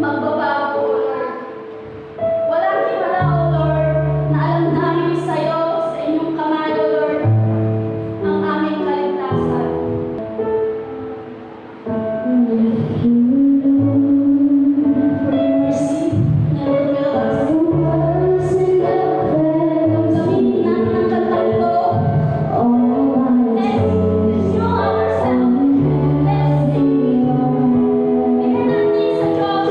magbabago, O Lord. Walang himala, O Lord, na alam namin sa'yo, sa inyong kamay, O Lord, ang aming kaligtasan. Mercy, never fail us. Damdamin natin ang kantang to. Let's show ourselves. Let's sing. Tingnan natin sa Diyos.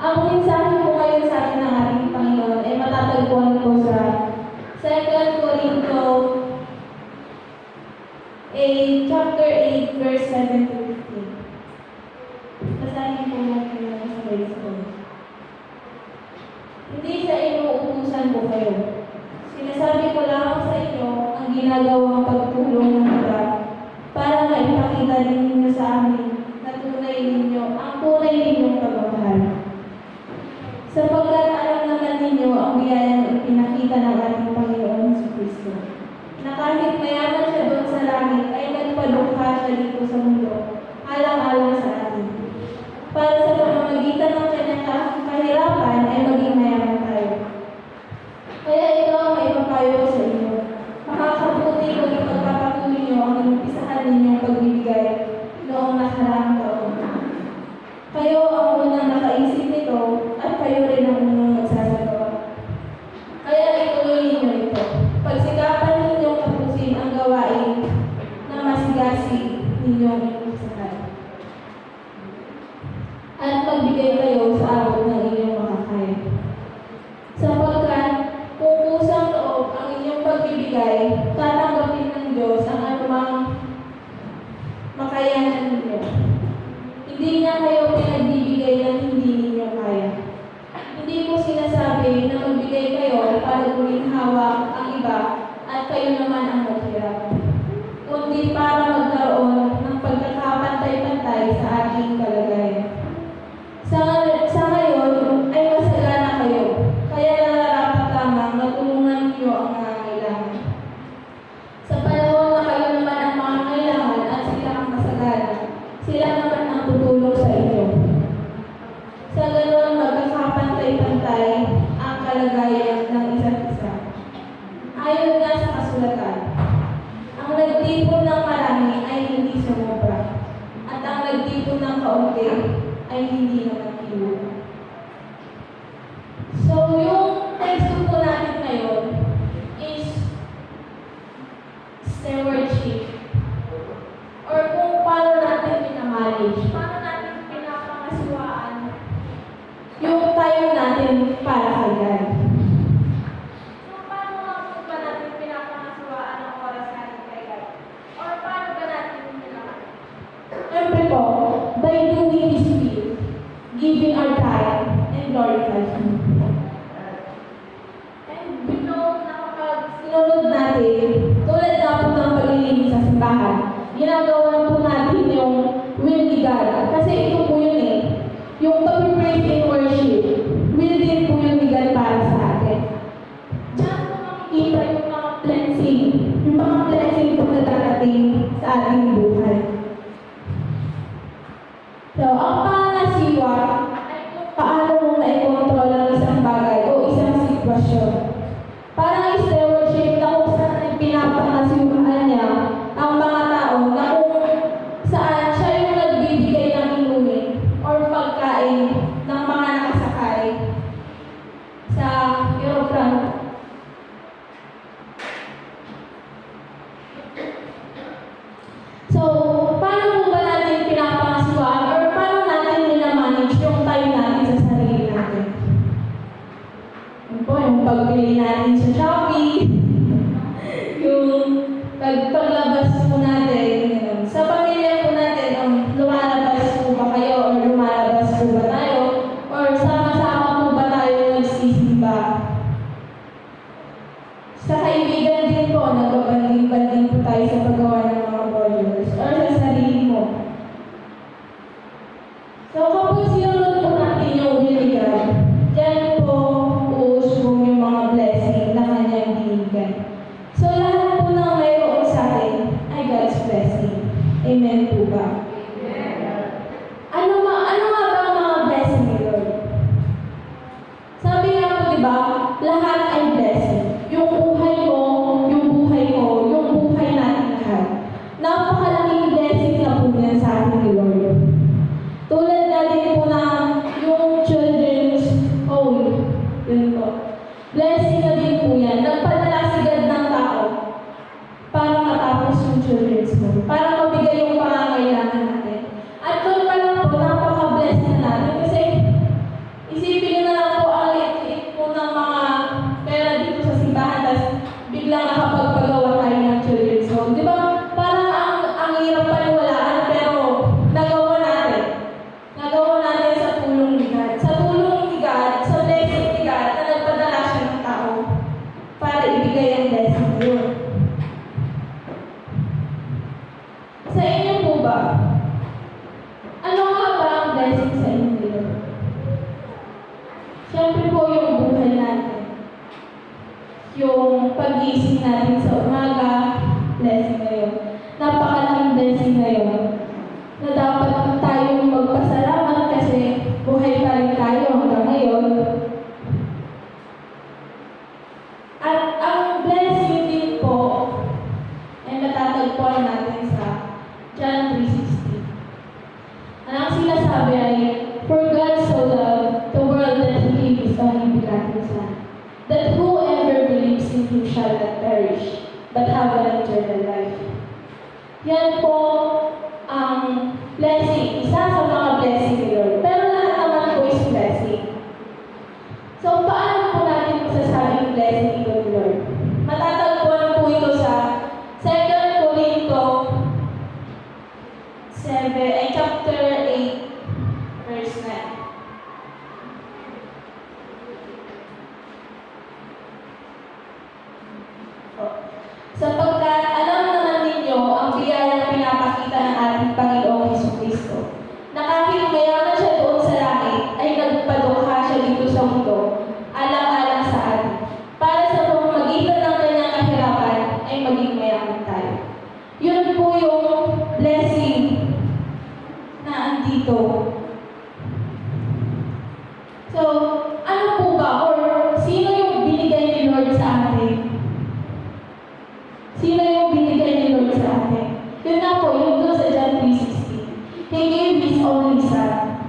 Ang mensahe po ngayon sa atin ng ating Panginoon ay matatagpuan po sa 2 Corinto chapter 8, verse 7 to 15. Basahin po natin yung sa ko. Hindi sa inuutusan ko kayo. Sinasabi ko lang sa inyo ang ginagawang pagtulong ng iba para maipakita ninyo sa amin na ang tunay ninyong pagmamahal. Sapagkat alam naman ninyo ang biyaya pamamagitan ng ating Panginoon Jesucristo. Na kahit mayaman siya doon sa langit, ay nagpadukha siya dito sa mundo, alang-alang sa atin. Para sa pamamagitan ng kanyang kahirapan ay maging mayaman tayo. Kaya ito ang maipapayo ko sa inyo. Makakabuti kung ipagpapatuloy niyo ang inumpisahan ninyong pagbibigay noong nakaraang taon. Kayo ang unang nakaisip nito at kayo rin ang unang magsasagawa. Kaya ituloy ninyo ito. Pagsikapan ninyong tapusin ang gawain na masigasi ninyong inumpisahan. At magbigay kayo sa abot ng inyong makakaya. Sapagkat kung kusang loob ang inyong pagbibigay, tatanggapin ng Diyos ang anumang makayanan ninyo. Hindi niya kayo pinagbibigay ng hindi ninyo kaya. Hindi ko sinasabi na magbigay kayo para guminhawa ang iba at kayo naman ang maghirap, kundi para magkaroon ng pagkakapantay-pantay sa ating kalagayan. Sa ngayon ay masagana kayo, kaya nararapat lamang na tulungan niyo ang nangangailangan. Sa panahon na kayo naman ang mangangailangan at sila ang masagana, sila naman ang tutulong sa inyo. Sa ganoon, magkakapantay-pantay ang kalagayan ng isa't isa. Ayon nga sa kasulatan, ang nagtipon ng marami ay hindi sumobra, at ang nagtipon ng kaunti ay hindi naman kinuha. So, yung text po natin ngayon is stewardship. Or kung paano natin pinamanage, paano natin pinapangasiwaan yung time natin para kay God. So, paano nga po ba natin pinapangasiwaan ang oras natin kay God? Or paano ba natin pinapangasiwaan? Siyempre po, by doing His will, giving our time, and glorifying Him. And we know na kapag sinunod natin, tulad na po ng paglilinis sa simbahan, ginagawa po natin yung will ni God. Kasi ito po yun eh. Yung pag-praise in worship, will din po yun ni God para sa atin. Diyan po makikita yung mga blessing. Yung mga blessing po na darating sa ating buhay. So, ang pangasiwa ay kung paano mo na-control ang isang bagay o isang sitwasyon. Parang stewardship na kung saan pinapangasiwaan niya ang mga tao na kung saan siya yung nagbibigay ng inumin or pagkain ng mga nakasakay sa aeroplano. So, paano po ba natin pinapangasiwaan or paano natin minamanage yung time natin sa sarili natin? Yun po, yung pagbili natin sa Shopee, yung paglabas po natin, sa pamilya po natin, lumalabas po ba kayo or lumalabas po ba tayo or sama-sama po ba tayo nagsisimba? Sa kaibigan din po, nagbabanding-banding po tayo sa paggawa ng mga borders or sa sarili mo. So kapag sinunod po natin yung will ni God, dyan po uusbong yung mga blessing na kanyang binigay. So lahat po ng mayroon sa atin ay God's blessing. Amen po ba? Ano nga ba ang mga blessing ni Lord? Sabi nga po, di ba, lahat ay blessing. Yung buhay ko, yung buhay ko, yung buhay natin lahat. Napakalaking blessing na po yan sa atin ni Lord. Tulad natin po na yung children's home. Yun po. Blessing na din po yan. Nagpadala si God ng tao para matapos yung children's home. Para mabigay yung pangangailangan natin. At doon pa lang po, napaka-bless na natin. Kasi isipin nyo na lang po ang liit-liit po ng mga pera dito sa simbahan. Tapos biglang nakapagpagawa tayo ng children's home. Di ba? Parang ang hirap paniwalaan, pero nagawa natin. Nagawa natin sa tulong ni God. Sa tulong ni God, sa blessing ni God, na nagpadala siya ng tao para ibigay ang blessing yun. Sa Yung pag-iisip natin sa umaga, blessing na yun. Napakalaking blessing na yun. Na dapat tayong magpasalamat kasi buhay pa rin tayo hanggang ngayon. At ang blessing din po ay matatagpuan natin sa John 3:16. Ang sinasabi ay, "For God so loved the world that He gave His only begotten Son, that whoever believes in Him shall not perish, but have an eternal life." Yan po ang blessing, isa sa mga blessing ni Lord. Pero lahat naman po is blessing. So, paano po natin masasabing blessing ito ni Lord? Matatagpuan po ito sa 2 Corinto chapter 8, verse 9. Sapagkat alam naman ninyo ang biyayang pinapakita ng ating Panginoong Jesucristo, na kahit mayaman siya doon sa langit, ay nagpadukha siya dito sa mundo, alang-alang sa atin, para sa pamamagitan ng kanyang kahirapan ay maging mayaman tayo. Yun po yung blessing na andito. So, ano po ba? Or sino yung binigay ni Lord sa atin? Sino yung binigay ni Lord sa atin? Yun na po, yung doon sa John 3:16. He gave His only Son.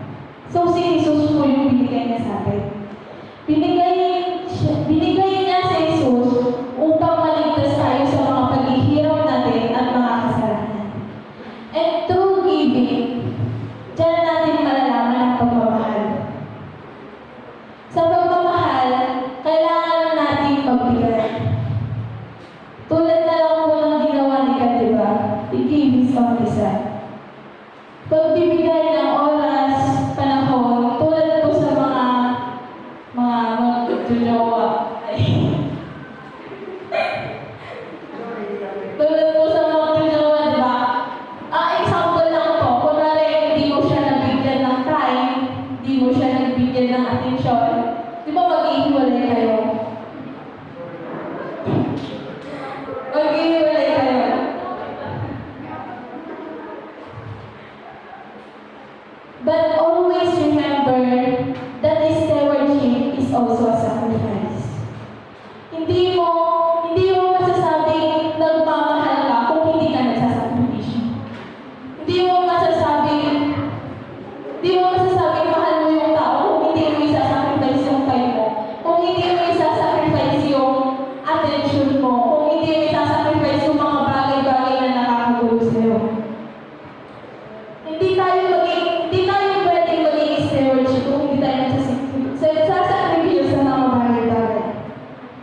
So, si Jesus po yung binigay niya sa atin. Binigay niya si Jesus upang maligtas tayo sa mga paghihirap natin at mga kasalanan. And through giving, diyan natin malalaman ang pagmamahal. Sa pagmamahal, kailangan natin magbigay. Tulad na lang po ng ginawa ni God, diba? He gave His only Son. Pagbibigay ng oras, panahon, tulad po sa mga magjojowa. Tulad po sa mga magjojowa, diba? Example lang po, kunwari hindi mo siya nabigyan ng time, hindi mo siya nagbigyan ng atensyon, di ba mag-iiwalay kayo? Mag-iiwalay kayo. But always remember that this stewardship is also a sacrifice. Hindi mo masasabing nagmamahal ka kung hindi ka nagsasakripisyo. Hindi mo masasabing mahal mo yung tao kung hindi mo isasacrifice yung time mo. Kung hindi mo isasacrifice yung attention mo. Kung hindi mo isasacrifice yung mga bagay-bagay na nakakagulo sa'yo. Hindi tayo pwedeng maging stewardship kung hindi tayo nagsasakripisyo sa mga bagay-bagay.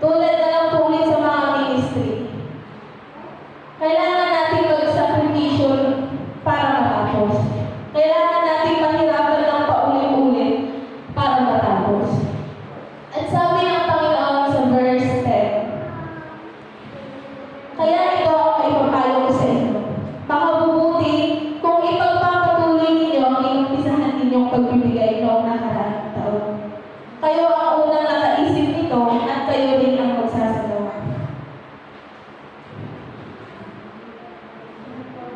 Tulad na lang po ulit sa mga ministry. Kailangan natin magsakripisyo para matapos. Kailangan natin mahirapan ng paulit-ulit para matapos. At sabi ng Panginoon sa verse 10, "Kaya ito ang maipapayo ko sa inyo. Baka mabuti kung ipagpapatuloy ninyo ang inumpisahan ninyong pagbibigay noong nakaraang taon. Kayo ang unang nakaisip nito at kayo rin ang magsasagawa."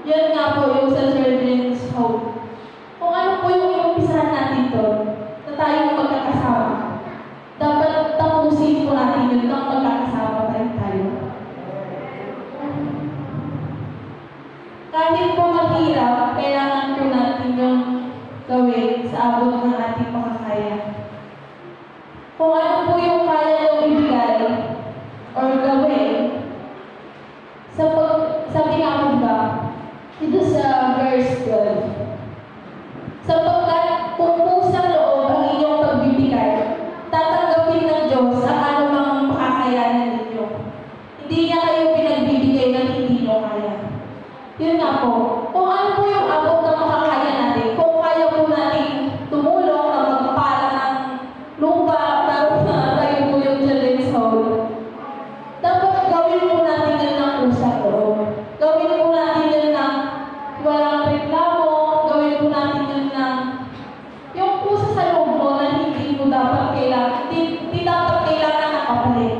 Yan nga po yung sa Children's Hope. Kung ano po yung inumpisahan natin doon, na tayong magkakasama, dapat tapusin po natin yun nang magkakasama pa rin tayo. Kahit po mahirap, kailangan po natin yung gawin sa abot ng ating makakaya. Kung ano po yung kaya yung ibigay or gawin, sabi nga po ba, dito sa verse 12, "Sapagkat kung pusang loob ang inyong pagbibigay, tatanggapin ng Diyos ang anumang makakayanan ninyo. Hindi niya kayo pinagbibigay ng hindi nyo kaya." Yun nga po, kung ano po yung abot ng makakaya natin, kung kaya po natin tumulong na magpapala ng lupa para tayo po yung children's hall, dapat gawin po natin yun ng pusang loob. Gawin po natin yun ng walang reklamo, gawin po natin yun ng yung pusa sa loob mo na hindi dapat kailangan ng kapalit.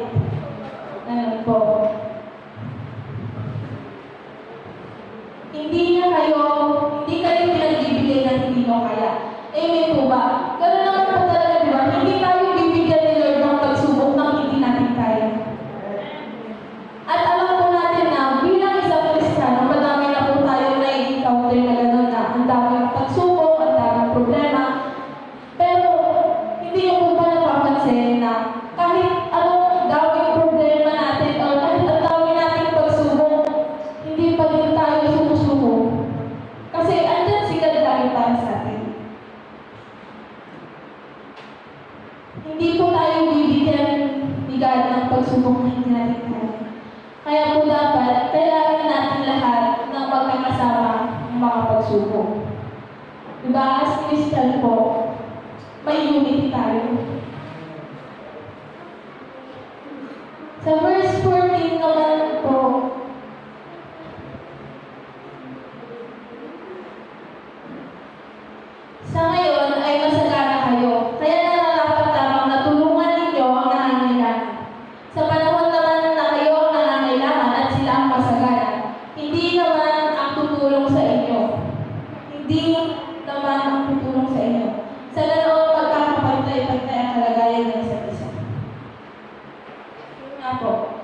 lahat ng pagsubok na hindi natin kaya. Kaya po dapat, kailangan natin lahat ng magkakasama ng mga pagsubok. Diba, as Christian po, may unity tayo. Sa verse 14 naman po, sa ngayon ay masagana kayo, kaya nararapat lamang na tulungan ninyo ang nangangailangan. Sa panahon naman na kayo ang nangangailangan at sila ang masagana, hindi naman ang tutulong sa inyo. Hindi naman ang tutulong sa inyo. Sa ganoon, magkakapantay-pantay ang kalagayan ng isa't isa. Yun nga po.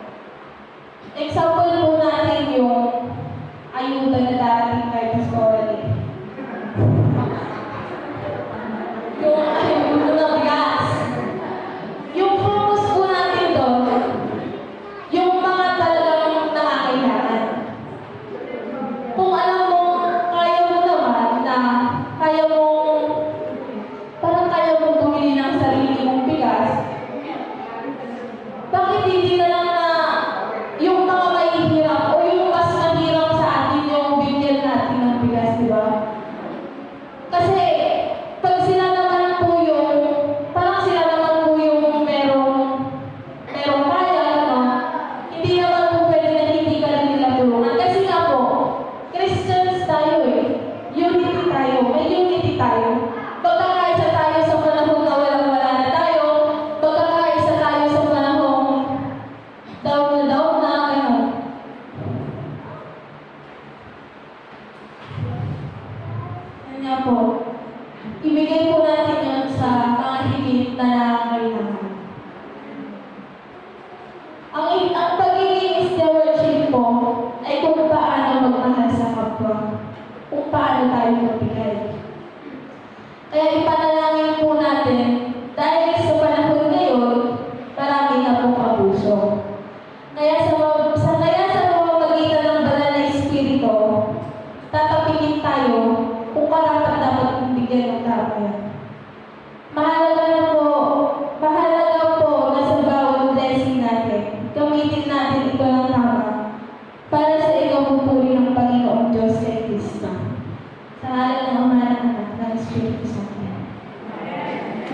Example po natin yung ayuda na darating kay Pastorally. Yung ayuda ng bigas. Yung focus po natin doon, yung mga talagang nakakailangan. Kung alam mo, kaya mo naman na kaya mo, parang kaya mo bumili ng sarili mong bigas, bakit hindi na lang na yung mga mahihirap o yung mas mahirap sa atin yung bigyan natin ng bigas, di ba? Kasi pag sila naman po yung, parang sila naman po yung merong kaya, ano, hindi naman po pwede na hindi ka rin nila tulungan. Kasi nga po, Christians tayo eh. Unity tayo. May unity tayo. Magkakaisa tayo sa panahon na walang-wala na tayo. Magkakaisa tayo sa panahon down na, gano'n. Yan nga po. Ibigay po natin yun sa mga higit na nangangailangan. Ang pagiging stewardship po ay kung paano magmahal sa kapwa, kung paano tayo magbigay. Kaya ipanalangin po natin, dahil sa panahon ngayon, marami na pong abuso. Kaya sa pamamagitan ng banal na Espiritu, tatapikin tayo kung karapat dapat kong bigyan ng tao yan. Mahalaga po na sa bawat blessing natin, gamitin natin ito ng tama para sa ikapupuri ng Panginoong Diyos kay Kristo. Sa ngalan ng Ama, ng Anak, ng Espiritu Santo.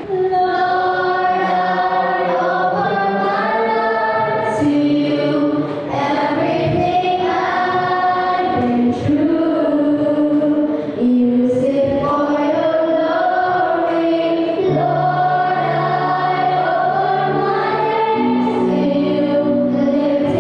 Lord, I offer my life to you. Everything I've been through, use it for your glory. Lord, I offer my hands to you. Lift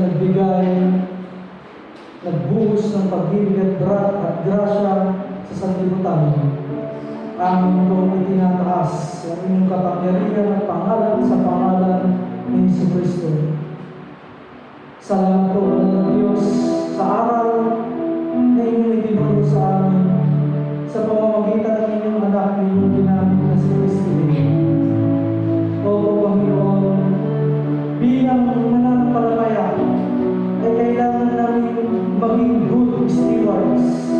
nagbigay, nagbuhos ng pag-ibig at grasya sa sanlibutan. Amin po itinataas ang inyong kapangyarihan at pangalan sa pangalan ni Jesucristo. Salamat po ng Diyos sa araw na inyong itinuro sa amin sa pamamagitan ng inyong anak na inyong ginamit na si Kristo. O Panginoon, bilang mananampalataya ay kailangan namin maging good stewards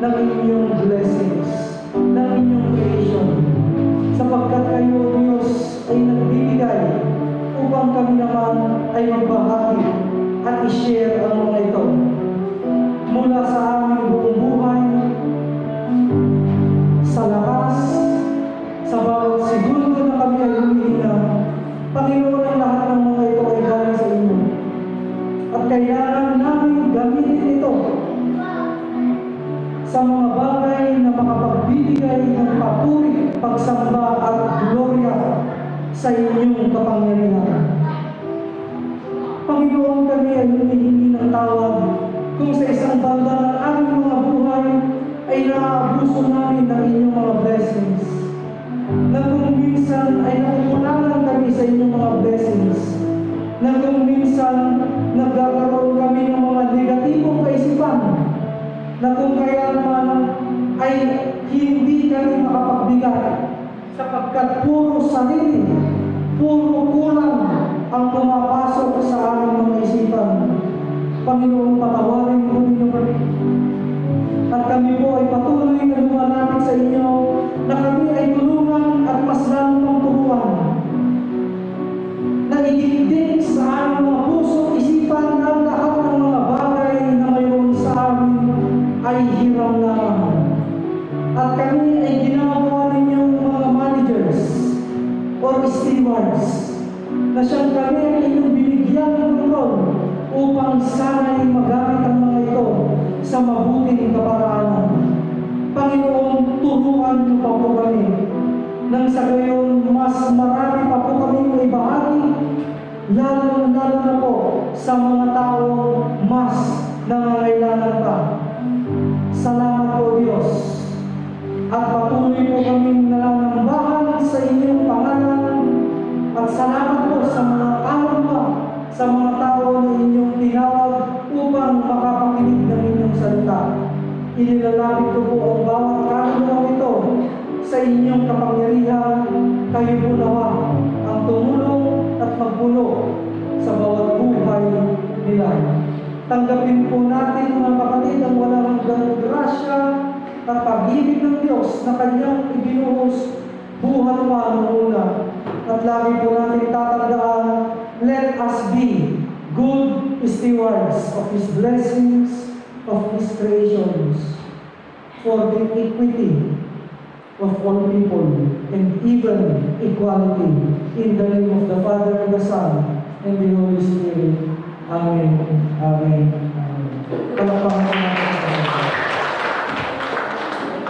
ng inyong blessings, ng inyong creation, sapagkat kayo, Diyos, ay nagbibigay upang kami naman ay magbahagi at i-share ang mga ito mula sa aming buong buhay, sa lakas, sa bawat segundo na kami ay humihinga. Panginoon, ang lahat ng mga ito ay galing sa inyo. At kailangan namin gamitin ito sa mga bagay na makapagbibigay ng papuri, pagsamba at gloria sa inyong kapangyarihan. Panginoon, kami ay humihingi ng tawad kung sa isang banda ng aming mga buhay ay naaabuso namin ng inyong mga blessings, na kung minsan ay nakukulangan kami sa inyong mga blessings, na kung minsan nagkakaroon kami ng mga negatibong kaisipan, na kung kaya naman ay hindi kami makapagbigay sapagkat puro sarili, puro kulang ang pumapasok sa aming mga isipan. Panginoon, patawarin po ninyo kami. At kami po ay patuloy na lumalapit sa inyo, na kami ay tulungan at mas lalong pang turuan, na idikdik sa aming mga puso, isipan ang lahat ng mga bagay na mayroon sa amin ay hiram lamang. At kami ay ginagawa ninyong mga managers or stewards, na siyang kami ay inyong binigyan ng kontrol upang sana'y magamit ang mga ito sa mabuting kaparaanan. Panginoon, turuan niyo pa po kami nang sa gayon mas marami pa po kami may bahagi, lalo na po sa mga tao mas nangangailangan pa. Salamat po, Diyos, at patuloy po kaming nananambahan sa inyong pangalan, at salamat po sa mga kaluluwa, sa mga tao na inyong tinawag upang makapakinig ng inyong salita. Inilalapit ko po ang bawat kaluluwa ito sa inyong kapangyarihan. Kayo po nawa ang tumulong at magpuno sa bawat buhay nila. Tanggapin po natin, mga kapatid, ang walang hanggang grasya at pag-ibig ng Diyos na Kanyang ibinuhos buhat pa noong una. At lagi po natin tatandaan, let us be good stewards of His blessings, of His creations, for the equity of all people and even equality, in the name of the Father, and the Son, and the Holy Spirit. Amen. Amen. Amen. Palakpakan natin.